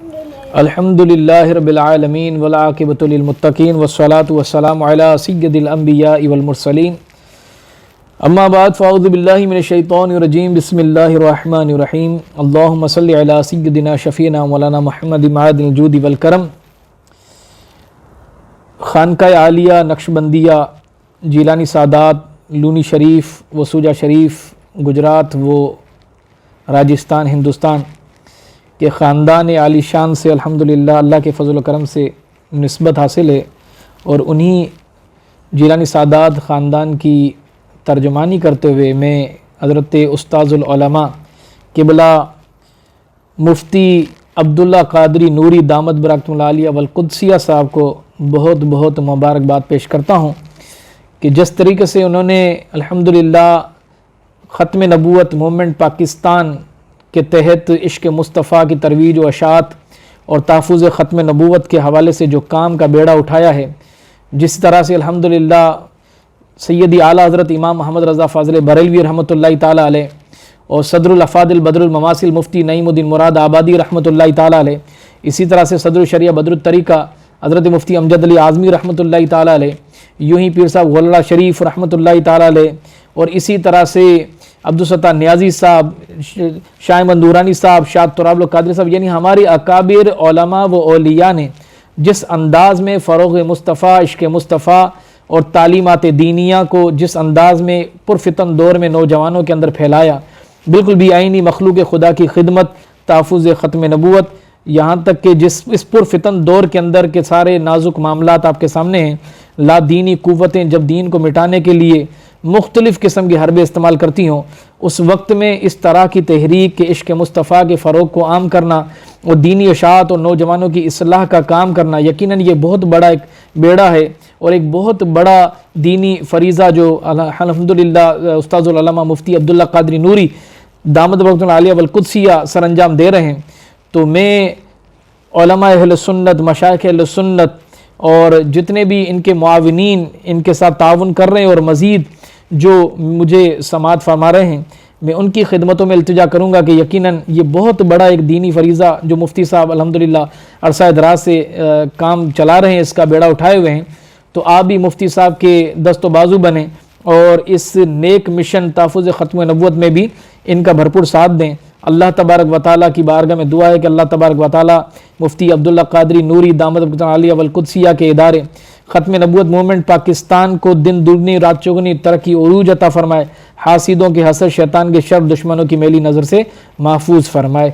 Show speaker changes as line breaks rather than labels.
الحمدللہ رب العالمین والعاقبۃ للمتقین والصلاۃ والسلام علی سید الانبیاء والمرسلین اما بعد فاعوذ باللہ من الشیطان الرجیم بسم اللہ الرحمن الرحیم اللہم صلی علی سیدنا شفیعنا مولانا محمد معدن الجود والکرم. خانقاہ عالیہ نقشبندیہ جیلانی سادات لونی شریف و سوجا شریف گجرات و راجھستان ہندوستان کہ خاندان عالی شان سے الحمدللہ اللہ کے فضل و کرم سے نسبت حاصل ہے، اور انہی جیلانی سادات خاندان کی ترجمانی کرتے ہوئے میں حضرت استاذ العلماء قبلہ مفتی عبداللہ قادری نوری دامت برکاتہ العالیہ والقدسیہ صاحب کو بہت بہت مبارکباد پیش کرتا ہوں کہ جس طریقے سے انہوں نے الحمدللہ ختم نبوت موومنٹ پاکستان کے تحت عشق مصطفیٰ کی ترویج و اشاعت اور تحفظ ختم نبوت کے حوالے سے جو کام کا بیڑا اٹھایا ہے، جس طرح سے الحمدللہ سیدی اعلیٰ حضرت امام محمد رضا فاضل بریلوی رحمۃ اللہ تعالیٰ علیہ اور صدر الافاضل بدر المماثل مفتی نعیم الدین مراد آبادی رحمۃ اللہ تعالیٰ علیہ، اسی طرح سے صدر الشریعہ بدر الطریقہ حضرت مفتی امجد علی اعظمی رحمۃ اللہ تعالیٰ علیہ، یوں ہی پیر صاحب غلہ شریف رحمۃ اللہ تعالیٰ علیہ، اور اسی طرح سے عبدالستار نیازی صاحب، شاہ مندورانی صاحب، شاہ تراب القادری صاحب، یعنی ہماری اکابر علماء و اولیاء نے جس انداز میں فروغ مصطفیٰ، عشق مصطفیٰ اور تعلیمات دینیہ کو جس انداز میں پرفتن دور میں نوجوانوں کے اندر پھیلایا، بالکل بھی آئینی مخلوق خدا کی خدمت، تحفظ ختم نبوت، یہاں تک کہ اس پرفتن دور کے اندر کے سارے نازک معاملات آپ کے سامنے ہیں. لا دینی قوتیں جب دین کو مٹانے کے لیے مختلف قسم کے حربے استعمال کرتی ہوں، اس وقت میں اس طرح کی تحریک کے عشق مصطفیٰ کے فروغ کو عام کرنا اور دینی اشاعت اور نوجوانوں کی اصلاح کا کام کرنا یقیناً یہ بہت بڑا ایک بیڑا ہے اور ایک بہت بڑا دینی فریضہ جو الحمدللہ استاذ العلماء مفتی عبداللہ قادری نوری دامت برکاتہ العالیہ والقدسیہ سر انجام دے رہے ہیں. تو میں علماء اہل سنت، مشائخ اہل سنت اور جتنے بھی ان کے معاونین ان کے ساتھ تعاون کر رہے ہیں اور مزید جو مجھے سماعت فرما رہے ہیں، میں ان کی خدمتوں میں التجا کروں گا کہ یقیناً یہ بہت بڑا ایک دینی فریضہ جو مفتی صاحب الحمدللہ عرصہ دراز سے کام چلا رہے ہیں، اس کا بیڑا اٹھائے ہوئے ہیں، تو آپ بھی مفتی صاحب کے دست و بازو بنیں اور اس نیک مشن تحفظ ختم نبوت میں بھی ان کا بھرپور ساتھ دیں. اللہ تبارک و تعالیٰ کی بارگاہ میں دعا ہے کہ اللہ تبارک و تعالیٰ مفتی عبداللہ قادری نوری دامت برکاتہ العالیہ والقدسیہ کے ادارے ختم نبوت موومنٹ پاکستان کو دن دگنی رات چوگنی ترقی عروج عطا فرمائے، حاسدوں کے حسد، شیطان کے شر، دشمنوں کی میلی نظر سے محفوظ فرمائے.